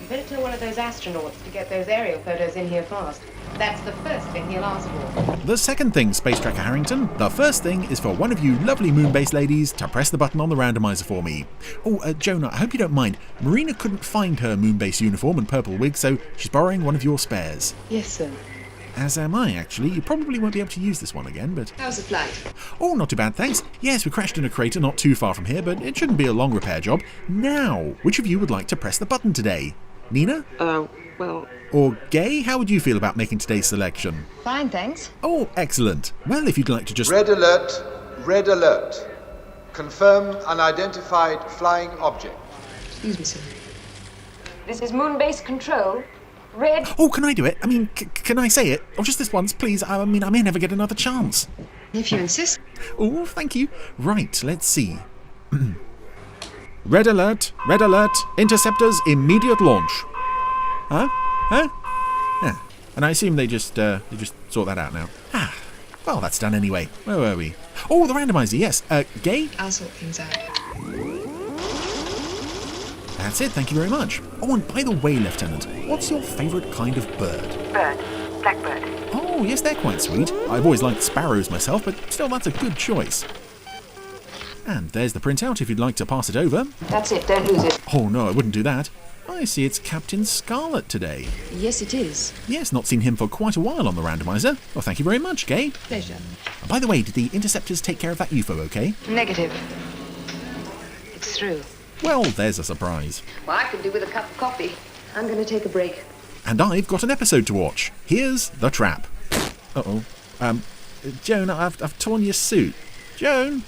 You better tell one of those astronauts to get those aerial photos in here fast. That's the first thing he'll ask for. The second thing, Space Tracker Harrington. The first thing is for one of you lovely moon-based ladies to press the button on the randomiser for me. Oh, Jonah, I hope you don't mind. Marina couldn't find her moon-based uniform and purple wig, so she's borrowing one of your spares. Yes, sir. As am I, actually. You probably won't be able to use this one again, but... How's the flight? Oh, not too bad, thanks. Yes, we crashed in a crater not too far from here, but it shouldn't be a long repair job. Now, which of you would like to press the button today? Nina? Well... Or Gay? How would you feel about making today's selection? Fine, thanks. Oh, excellent. Well, if you'd like to just... Red alert. Red alert. Confirm unidentified flying object. Excuse me, sir. This is Moon-based control. Red... Oh, can I do it? I mean, can I say it? Oh, just this once, please. I mean, I may never get another chance. If you insist. Oh, thank you. Right, let's see. Red alert. Red alert. Interceptors, immediate launch. Huh? Yeah. And I assume they just sort that out now. Well, that's done anyway. Where were we? Oh, the randomizer, yes. Gay? I'll sort things out. That's it, thank you very much. Oh, and by the way, Lieutenant, what's your favourite kind of bird? Bird. Blackbird. Oh, yes, they're quite sweet. I've always liked sparrows myself, but still, that's a good choice. And there's the printout if you'd like to pass it over. That's it, don't lose it. Oh, no, I wouldn't do that. I see it's Captain Scarlet today. Yes, it is. Yes, not seen him for quite a while on the randomizer. Well, thank you very much, Gay. Pleasure. And by the way, did the interceptors take care of that UFO okay? Negative. It's through. Well, there's a surprise. Well, I could do with a cup of coffee. I'm going to take a break. And I've got an episode to watch. Here's The Trap. Uh-oh. Joan, I've torn your suit. Joan?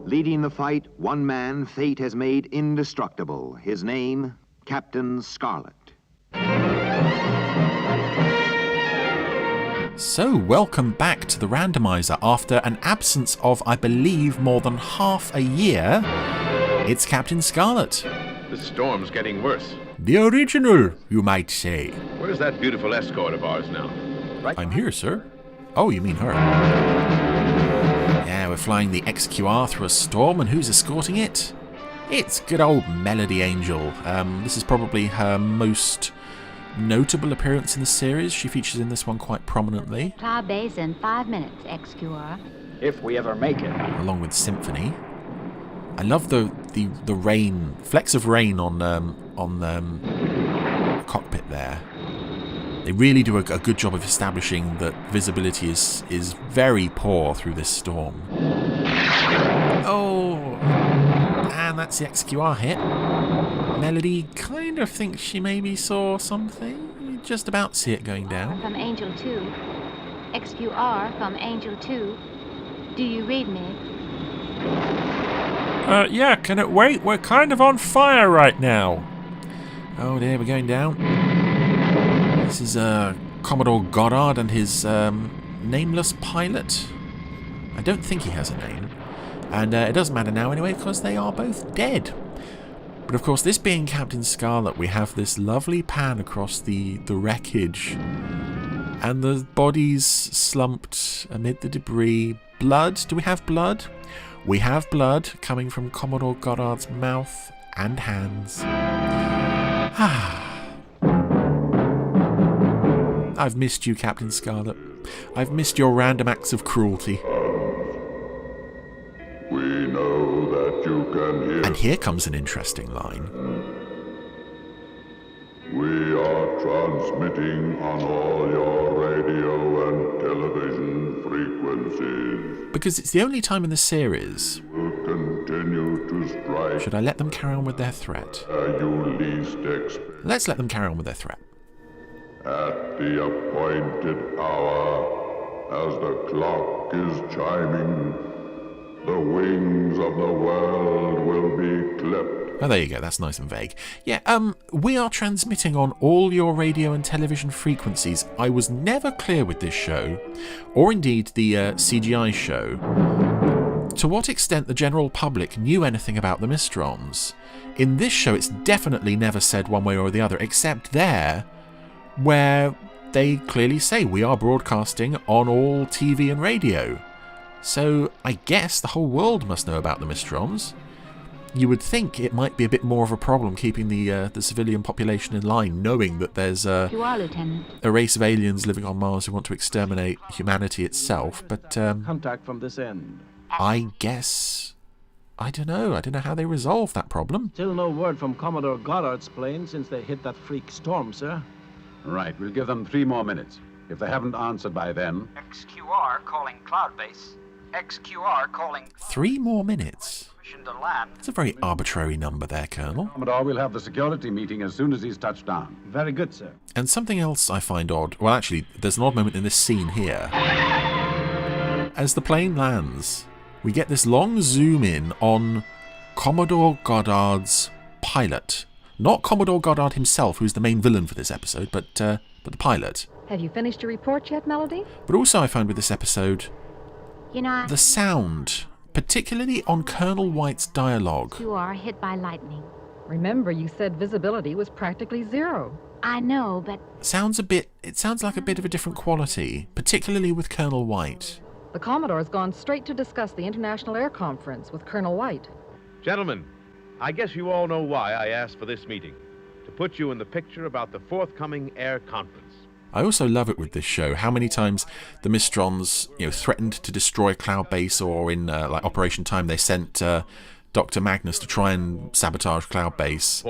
Leading the fight, one man fate has made indestructible. His name, Captain Scarlet. So, welcome back to the randomizer. After an absence of, I believe, more than half a year, it's Captain Scarlet. The storm's getting worse. The original, you might say. Where's that beautiful escort of ours now? I'm here, sir. Oh, you mean her. Yeah, we're flying the XQR through a storm, and who's escorting it? It's good old Melody Angel. This is probably her most notable appearance in the series. She features in this one quite prominently. Cloud base in 5 minutes, XQR. If we ever make it. Along with Symphony. I love the rain, flecks of rain on the cockpit there. They really do a good job of establishing that visibility is very poor through this storm. Oh, and that's the XQR hit. Melody kind of thinks she maybe saw something. You just about see it going down. From Angel 2. XQR from Angel 2. Do you read me? Yeah, can it wait? We're kind of on fire right now. Oh dear, we're going down. This is Commodore Goddard and his nameless pilot. I don't think he has a name. And it doesn't matter now anyway, because they are both dead. But of course, this being Captain Scarlet, we have this lovely pan across the wreckage. And the bodies slumped amid the debris. Blood? Do we have blood? We have blood coming from Commodore Goddard's mouth and hands. I've missed you, Captain Scarlet. I've missed your random acts of cruelty. We know that you can hear. And here comes an interesting line. We are transmitting on all your radio and television frequencies. Because it's the only time in the series. Will continue to strike. Should I let them carry on with their threat? You least expect. Let's let them carry on with their threat. At the appointed hour, as the clock is chiming, the wings of the world will be clipped. Oh, there you go. That's nice and vague. Yeah, we are transmitting on all your radio and television frequencies. I was never clear with this show, or indeed the CGI show, to what extent the general public knew anything about the Mysterons. In this show, it's definitely never said one way or the other, except there, where they clearly say we are broadcasting on all TV and radio. So I guess the whole world must know about the Mysterons. you would think it might be a bit more of a problem keeping the civilian population in line, knowing that there's You are, Lieutenant. a race of aliens living on Mars who want to exterminate humanity itself. But Contact from this end. I guess I don't know how they resolve that problem. Still no word from Commodore Goddard's plane since they hit that freak storm, sir. Right, we'll give them 3 more minutes. If they haven't answered by then... XQR calling Cloud Base. XQR calling... 3 more minutes? Permission to land. That's a very arbitrary number there, Colonel. Commodore, we'll have the security meeting as soon as he's touched down. Very good, sir. And something else I find odd... Well, actually, there's an odd moment in this scene here. As the plane lands, we get this long zoom in on Commodore Goddard's pilot. Not Commodore Goddard himself, who's the main villain for this episode, but the pilot. Have you finished your report yet, Melody? But also I find with this episode, You know, the sound, particularly on Colonel White's dialogue. you are hit by lightning. Remember, you said visibility was practically zero. I know, but It sounds like a bit of a different quality, particularly with Colonel White. The Commodore's gone straight to discuss the International Air Conference with Colonel White. Gentlemen, I guess you all know why I asked for this meeting. To put you in the picture about the forthcoming air conference. I also love it with this show, how many times the Mysterons, threatened to destroy Cloud Base, or in like Operation Time they sent Dr. Magnus to try and sabotage Cloud Base.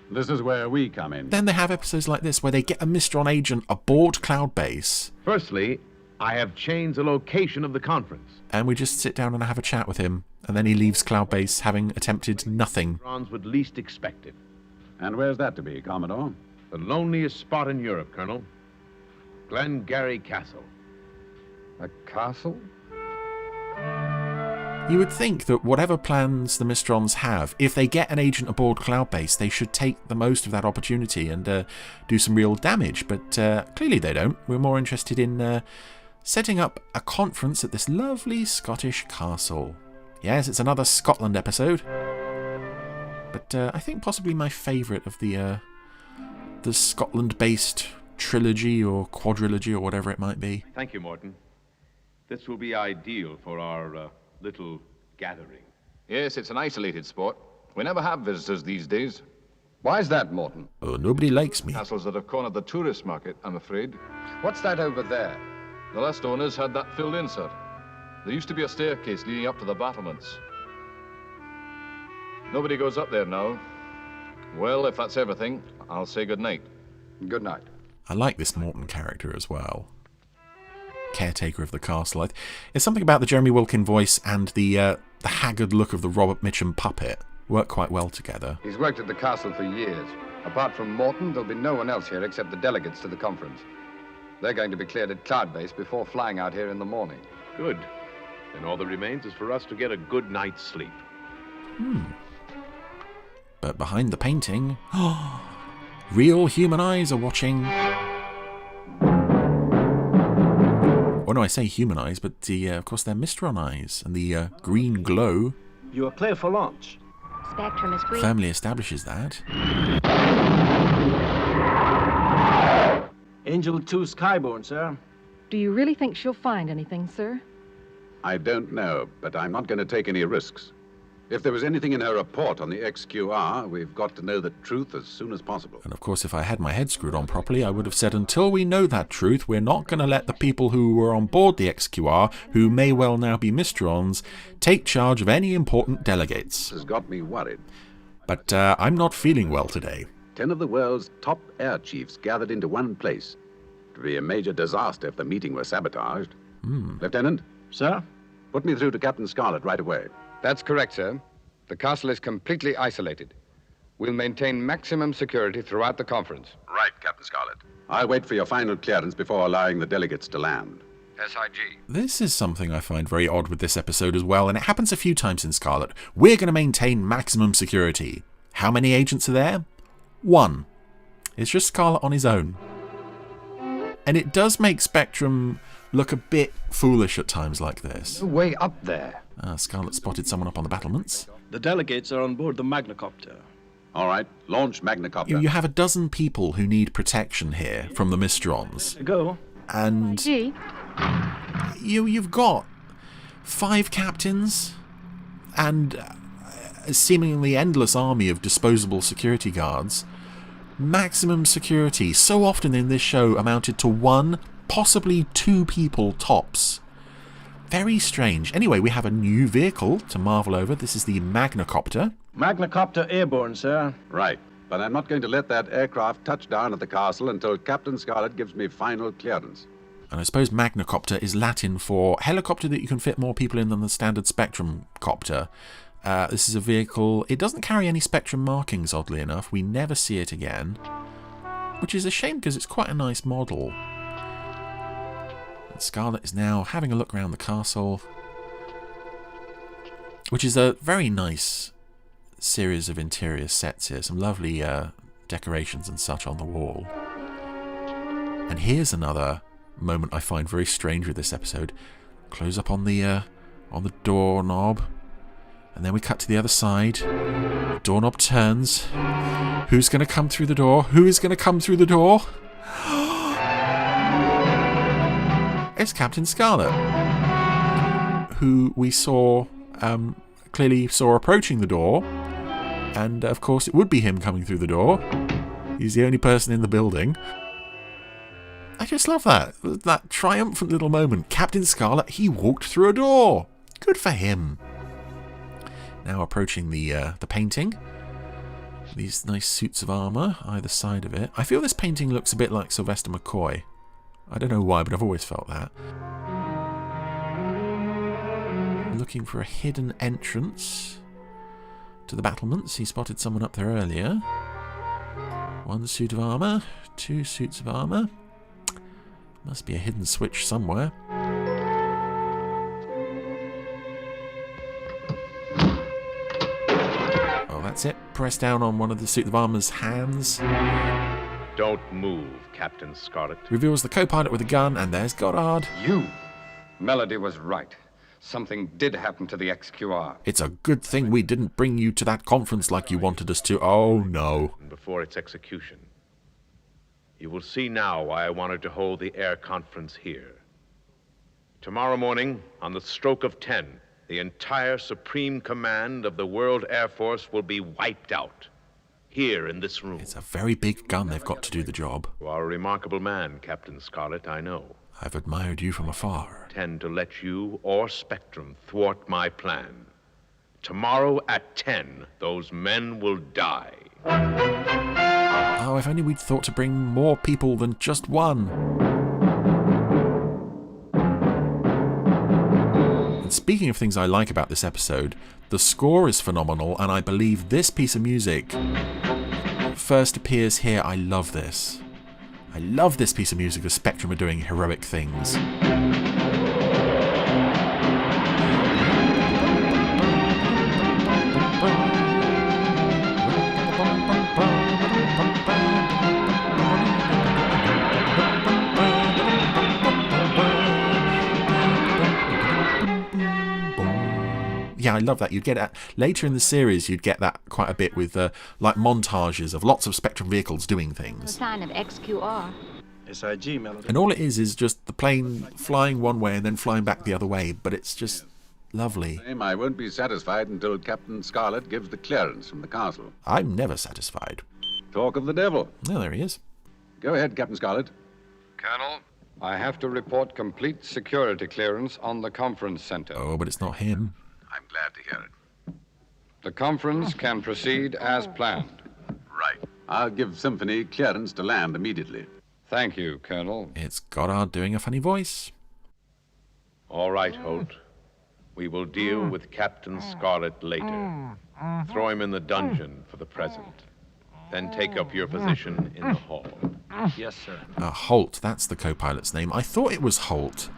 This is where we come in. Then they have episodes like this where they get a Mysteron agent aboard Cloud Base. Firstly, I have changed the location of the conference. And we just sit down and have a chat with him, and then he leaves Cloud Base having attempted nothing. Mysterons would least expect it. And where's that to be, Commodore? The loneliest spot in Europe, Colonel. Glengarry Castle. A castle? You would think that whatever plans the Mysterons have, if they get an agent aboard Cloud Base, they should take the most of that opportunity and do some real damage. But clearly they don't. We're more interested in setting up a conference at this lovely Scottish castle. Yes, it's another Scotland episode. But I think possibly my favourite of the Scotland-based trilogy or quadrilogy or whatever it might be. Thank you, Morton. This will be ideal for our little gathering. Yes, it's an isolated spot. We never have visitors these days. Why is that, Morton? Oh, nobody likes me. Castles that have cornered the tourist market, I'm afraid. What's that over there? The last owners had that filled in, sir. There used to be a staircase leading up to the battlements. Nobody goes up there now. Well, if that's everything, I'll say good night. Good night. I like this Morton character as well. Caretaker of the castle. It's something about the Jeremy Wilkin voice and the haggard look of the Robert Mitchum puppet work quite well together. He's worked at the castle for years. Apart from Morton, there'll be no one else here except the delegates to the conference. They're going to be cleared at Cloud Base before flying out here in the morning. Good. Then all that remains is for us to get a good night's sleep. But behind the painting, real human eyes are watching. Or no, I say human eyes, but of course they're Mysteron eyes, and the green glow. You are clear for launch. spectrum is green. Firmly establishes that. Angel 2 Skyborne, sir. Do you really think she'll find anything, sir? I don't know, but I'm not going to take any risks. If there was anything in her report on the XQR, we've got to know the truth as soon as possible. And of course, if I had my head screwed on properly, I would have said, until we know that truth, we're not going to let the people who were on board the XQR, who may well now be Mysterons, take charge of any important delegates. This has got me worried. But I'm not feeling well today. 10 of the world's top air chiefs gathered into one place. It would be a major disaster if the meeting were sabotaged. Lieutenant? Sir? Put me through to Captain Scarlet right away. That's correct, sir. The castle is completely isolated. We'll maintain maximum security throughout the conference. Right, Captain Scarlet. I'll wait for your final clearance before allowing the delegates to land. SIG. This is something I find very odd with this episode as well, and it happens a few times in Scarlet. We're going to maintain maximum security. How many agents are there? 1. It's just Scarlet on his own. And it does make Spectrum look a bit foolish at times like this. Way up there. Scarlet spotted someone up on the battlements. The delegates are on board the Magnacopter. All right, launch Magnacopter. You have a dozen people who need protection here from the Mysterons. Go. And you've got 5 captains and a seemingly endless army of disposable security guards. Maximum security, so often in this show, amounted to 1, possibly 2 people tops. Very strange. Anyway, we have a new vehicle to marvel over. This is the Magnacopter. Magnacopter airborne, sir. Right. But I'm not going to let that aircraft touch down at the castle until Captain Scarlet gives me final clearance. And I suppose Magnacopter is Latin for helicopter that you can fit more people in than the standard Spectrum copter. This is a vehicle... It doesn't carry any Spectrum markings, oddly enough. We never see it again. Which is a shame because it's quite a nice model. And Scarlet is now having a look around the castle. Which is a very nice series of interior sets here. Some lovely decorations and such on the wall. And here's another moment I find very strange with this episode. Close up on the doorknob. And then we cut to the other side. The doorknob turns. Who's going to come through the door? Who is going to come through the door? It's Captain Scarlet, who we saw, clearly saw approaching the door. And, of course, it would be him coming through the door. He's the only person in the building. I just love that triumphant little moment. Captain Scarlet, he walked through a door. Good for him. Now approaching the painting. These nice suits of armour either side of it. I feel this painting looks a bit like Sylvester McCoy. I don't know why, but I've always felt that. Looking for a hidden entrance to the battlements. He spotted someone up there earlier. 1 suit of armour, 2 suits of armour. Must be a hidden switch somewhere. Oh, that's it. Press down on one of the suit of armour's hands. Don't move, Captain Scarlet. Reveals the co-pilot with a gun, and there's Goddard. You! Melody was right. Something did happen to the XQR. It's a good thing we didn't bring you to that conference like you wanted us to. Oh, no. Before its execution. You will see now why I wanted to hold the air conference here. Tomorrow morning, on the stroke of 10, the entire Supreme Command of the World Air Force will be wiped out. Here in this room. It's a very big gun they've got to do the job. You are a remarkable man, Captain Scarlet, I know. I've admired you from afar. I tend to let you or Spectrum thwart my plan. Tomorrow at 10, those men will die. Oh, if only we'd thought to bring more people than just one. And speaking of things I like about this episode, the score is phenomenal, and I believe this piece of music first appears here. I love this. I love this piece of music as Spectrum are doing heroic things. Yeah, I love that. You'd get that later in the series. You'd get that quite a bit with like montages of lots of Spectrum vehicles doing things. A sign of XQR. SIG, Melody. And all it is just the plane flying one way and then flying back the other way. But it's just lovely. I won't be satisfied until Captain Scarlet gives the clearance from the castle. I'm never satisfied. Talk of the devil. Oh, there he is. Go ahead, Captain Scarlet. Colonel, I have to report complete security clearance on the conference center. Oh, but it's not him. I'm glad to hear it. The conference can proceed as planned. Right. I'll give Symphony clearance to land immediately. Thank you, Colonel. It's Goddard doing a funny voice. All right, Holt. We will deal with Captain Scarlet later. Throw him in the dungeon for the present. Then take up your position in the hall. Yes, sir. Holt, that's the co-pilot's name. I thought it was Holt.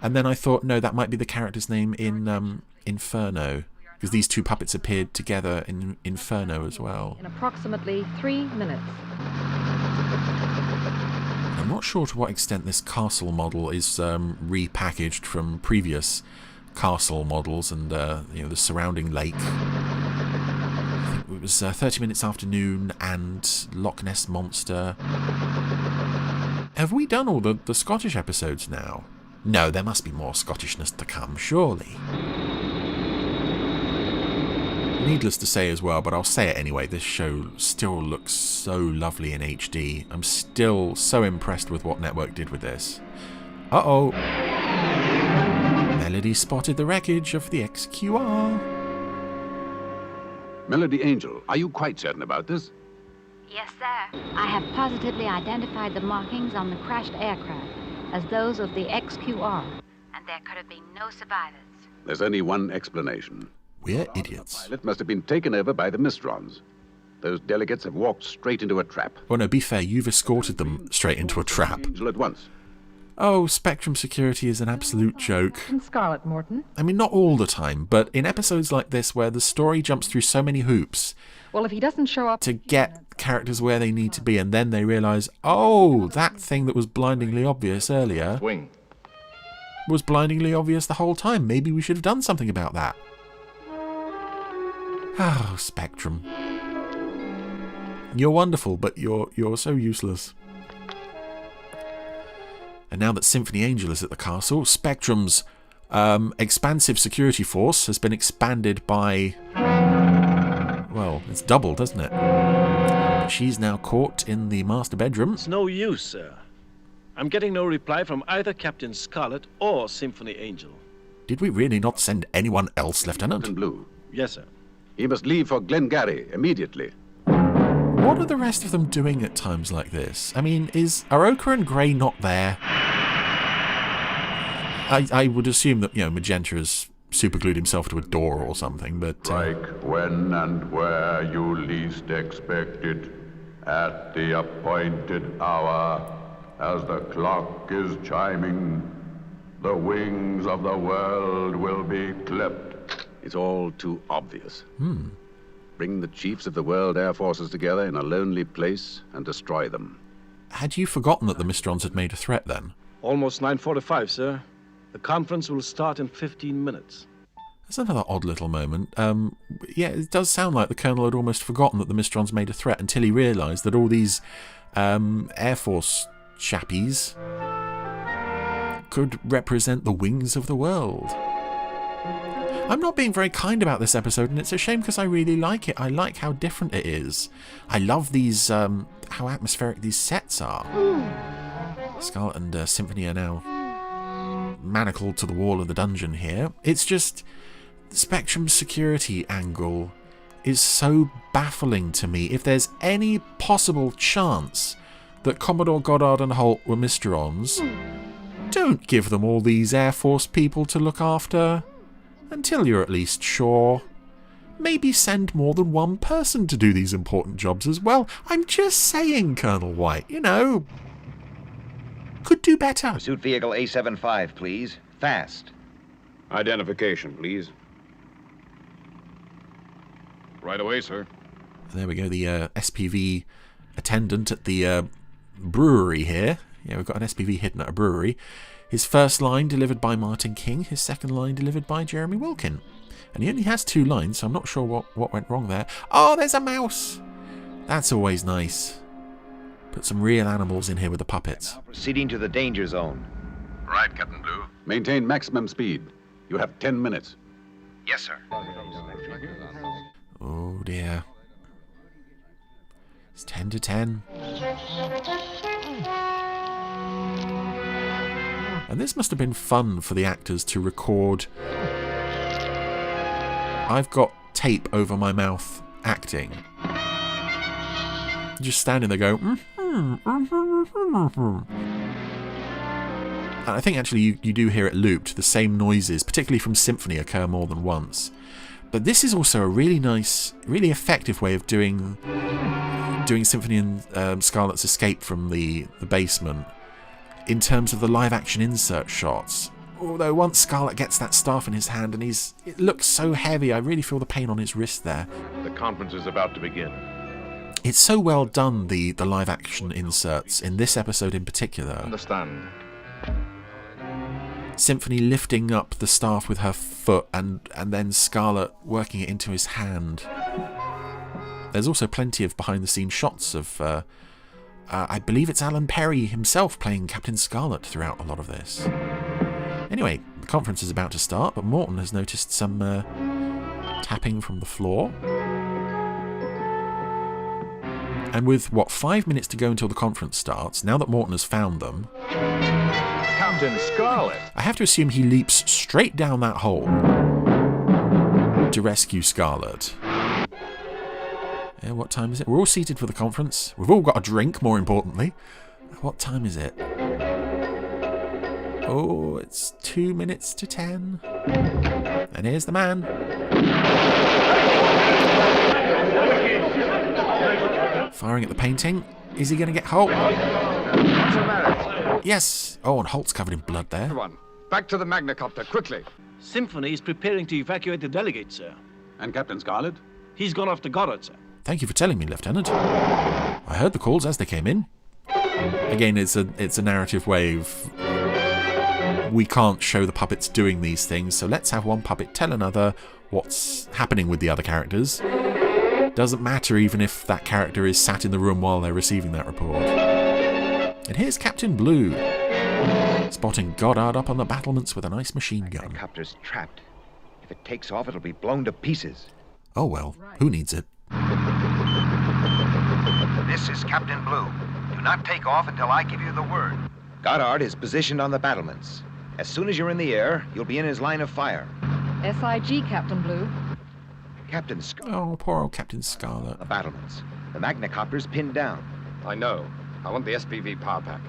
And then I thought, no, that might be the character's name in Inferno. Because these two puppets appeared together in Inferno as well. In approximately 3 minutes. I'm not sure to what extent this castle model is repackaged from previous castle models and the surrounding lake. I think it was 30 Minutes After Noon and Loch Ness Monster. Have we done all the Scottish episodes now? No, there must be more Scottishness to come, surely. Needless to say as well, but I'll say it anyway, this show still looks so lovely in HD. I'm still so impressed with what Network did with this. Uh-oh. Melody spotted the wreckage of the XQR. Melody Angel, are you quite certain about this? Yes, sir. I have positively identified the markings on the crashed aircraft as those of the XQR, and there could have been no survivors. There's only one explanation. We're idiots. The pilot must have been taken over by the Mysterons. Those delegates have walked straight into a trap. Well, no, be fair, you've escorted them straight into a trap. Angel at once. Oh, Spectrum security is an absolute joke. And Scarlet, Morton. I mean, not all the time, but in episodes like this where the story jumps through so many hoops... Well, if he doesn't show up... to get characters where they need to be, and then they realise, oh, that thing that was blindingly obvious earlier... Swing. ...was blindingly obvious the whole time. Maybe we should have done something about that. Oh, Spectrum. You're wonderful, but you're so useless. And now that Symphony Angel is at the castle, Spectrum's expansive security force has been expanded by... well, it's doubled, doesn't it? But she's now caught in the master bedroom. It's no use, sir. I'm getting no reply from either Captain Scarlet or Symphony Angel. Did we really not send anyone else, Lieutenant? Blue. Yes, sir. He must leave for Glengarry immediately. What are the rest of them doing at times like this? I mean, are Ochre and Grey not there? I would assume that, Magenta has superglued himself to a door or something, but... Strike when and where you least expect it, at the appointed hour, as the clock is chiming, the wings of the world will be clipped. It's all too obvious. Bring the chiefs of the World Air Forces together in a lonely place and destroy them. Had you forgotten that the Mysterons had made a threat then? Almost 9:45, sir. The conference will start in 15 minutes. That's another odd little moment. Yeah, it does sound like the Colonel had almost forgotten that the Mysterons made a threat until he realised that all these Air Force chappies could represent the wings of the world. I'm not being very kind about this episode, and it's a shame because I really like it. I like how different it is. I love these, how atmospheric these sets are. Scarlet and Symphony are now manacled to the wall of the dungeon here. It's just, Spectrum's security angle is so baffling to me. If there's any possible chance that Commodore Goddard and Holt were Mysterons, don't give them all these Air Force people to look after. Until you're at least sure. Maybe send more than one person to do these important jobs as well. I'm just saying, Colonel White, could do better. Pursuit vehicle A75, please. Fast. Identification, please. Right away, sir. There we go, the SPV attendant at the brewery here. Yeah, we've got an SPV hidden at a brewery. His first line delivered by Martin King, his second line delivered by Jeremy Wilkin. And he only has 2 lines, so I'm not sure what went wrong there. Oh, there's a mouse! That's always nice. Put some real animals in here with the puppets. Now proceeding to the danger zone. Right, Captain Blue. Maintain maximum speed. You have 10 minutes. Yes, sir. Oh, dear. It's 10 to 10. And this must have been fun for the actors to record. I've got tape over my mouth acting. Just standing there going, And I think actually you do hear it looped. The same noises, particularly from Symphony, occur more than once. But this is also a really nice, really effective way of doing Symphony and Scarlet's escape from the basement. In terms of the live-action insert shots. Although once Scarlet gets that staff in his hand and it looks so heavy, I really feel the pain on his wrist there. The conference is about to begin. It's so well done, the live-action inserts, in this episode in particular. Understand. Symphony lifting up the staff with her foot and then Scarlet working it into his hand. There's also plenty of behind-the-scenes shots of... I believe it's Alan Perry himself playing Captain Scarlet throughout a lot of this. Anyway, the conference is about to start, but Morton has noticed some tapping from the floor. And with, what, 5 minutes to go until the conference starts, now that Morton has found them... Captain Scarlet! I have to assume he leaps straight down that hole to rescue Scarlet. What time is it? We're all seated for the conference. We've all got a drink, more importantly. What time is it? Oh, it's 2 minutes to 10. And here's the man. Firing at the painting. Is he going to get Holt? Yes. Oh, and Holt's covered in blood there. Everyone, back to the Magnacopter, quickly. Symphony is preparing to evacuate the delegates, sir. And Captain Scarlet? He's gone off to Goddard, sir. Thank you for telling me, Lieutenant. I heard the calls as they came in. Again, it's a narrative wave. We can't show the puppets doing these things, so let's have one puppet tell another what's happening with the other characters. Doesn't matter even if that character is sat in the room while they're receiving that report. And here's Captain Blue, spotting Goddard up on the battlements with a nice machine gun. The copter's trapped. If it takes off, it'll be blown to pieces. Oh well, who needs it? This is Captain Blue. Do not take off until I give you the word. Goddard is positioned on the battlements. As soon as you're in the air, you'll be in his line of fire. SIG, Captain Blue. Captain Oh, poor old Captain Scarlet. The battlements. The Magnacopter's pinned down. I know. I want the SPV power pack.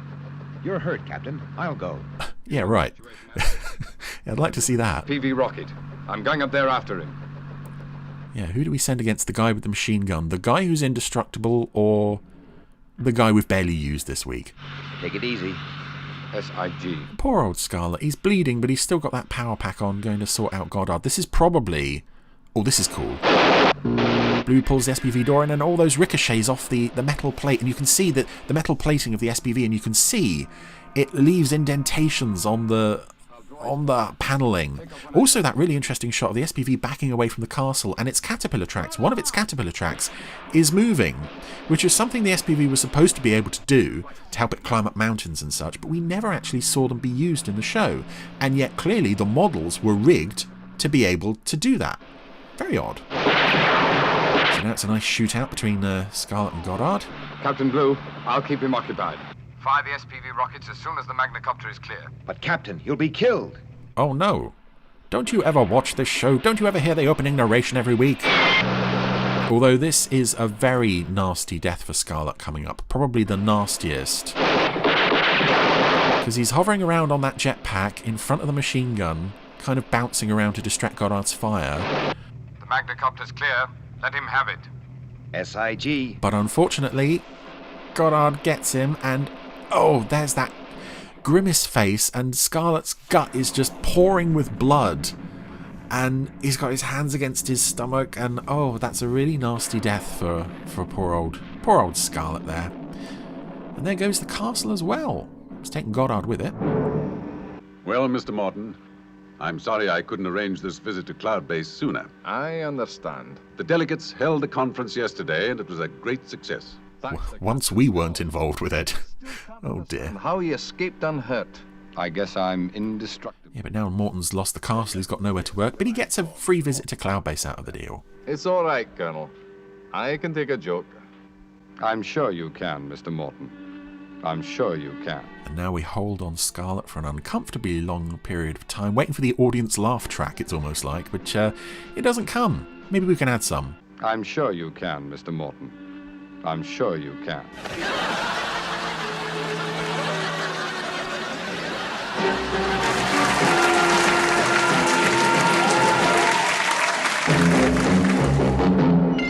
You're hurt, Captain. I'll go. Yeah, right. I'd like to see that. PV rocket. I'm going up there after him. Yeah, who do we send against the guy with the machine gun? The guy who's indestructible or the guy we've barely used this week? Take it easy. SIG. Poor old Scarlet. He's bleeding, but he's still got that power pack on, going to sort out Goddard. This is probably... Oh, this is cool. Blue pulls the SPV door in and all those ricochets off the metal plate. And you can see that the metal plating of the SPV, and you can see it leaves indentations on the paneling. Also, that really interesting shot of the SPV backing away from the castle and its caterpillar tracks. One of its caterpillar tracks is moving, which is something the SPV was supposed to be able to do to help it climb up mountains and such, but we never actually saw them be used in the show. And yet, clearly, the models were rigged to be able to do that. Very odd. So now it's a nice shootout between Scarlet and Goddard. Captain Blue, I'll keep him occupied. Fire the SPV rockets as soon as the Magnacopter is clear. But, Captain, you'll be killed. Oh, no. Don't you ever watch this show? Don't you ever hear the opening narration every week? Although this is a very nasty death for Scarlet coming up. Probably the nastiest. Because he's hovering around on that jetpack in front of the machine gun, kind of bouncing around to distract Goddard's fire. The Magnacopter's clear. Let him have it. SIG. But unfortunately, Goddard gets him and... Oh, there's that grimace face, and Scarlet's gut is just pouring with blood. And he's got his hands against his stomach, and oh, that's a really nasty death for poor old Scarlet there. And there goes the castle as well. It's taking Goddard with it. Well, Mr. Morton, I'm sorry I couldn't arrange this visit to Cloud Base sooner. I understand. The delegates held a conference yesterday, and it was a great success. Once we weren't involved with it. Oh dear. And how he escaped unhurt. I guess I'm indestructible. Yeah, but now Morton's lost the castle, he's got nowhere to work, but he gets a free visit to Cloud Base out of the deal. It's all right, Colonel. I can take a joke. I'm sure you can, Mr. Morton. I'm sure you can. And now we hold on Scarlet for an uncomfortably long period of time, waiting for the audience laugh track, it's almost like, but it doesn't come. Maybe we can add some. I'm sure you can, Mr. Morton. I'm sure you can.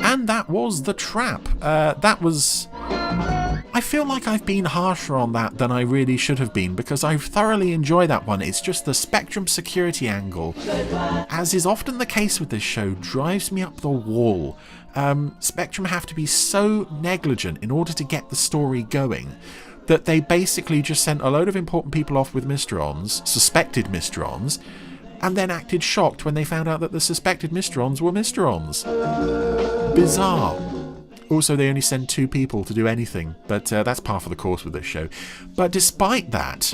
And that was The Trap. That was... I feel like I've been harsher on that than I really should have been, because I thoroughly enjoy that one. It's just the Spectrum security angle, as is often the case with this show, drives me up the wall. Spectrum have to be so negligent in order to get the story going that they basically just sent a load of important people off with Mysterons, suspected Mysterons, and then acted shocked when they found out that the suspected Mysterons were Mysterons. Bizarre. Also, they only send 2 people to do anything, but that's par for the course with this show. But despite that,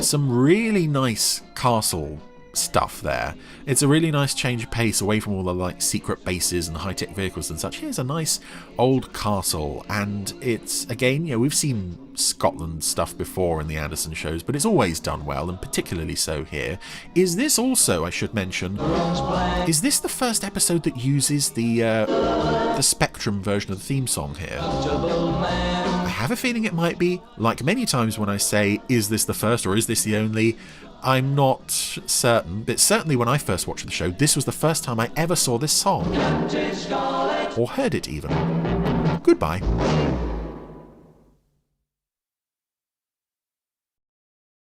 some really nice castle stuff there. It's a really nice change of pace away from all the like secret bases and high-tech vehicles and such. Here's a nice old castle, and it's, again, we've seen Scotland stuff before in the Anderson shows, but it's always done well, and particularly so here. Is this also, I should mention, is this the first episode that uses the Spectrum version of the theme song here? I have a feeling it might be. Like many times when I say, is this the first or is this the only, I'm not certain, but certainly when I first watched the show, this was the first time I ever saw this song. Or heard it even. Goodbye.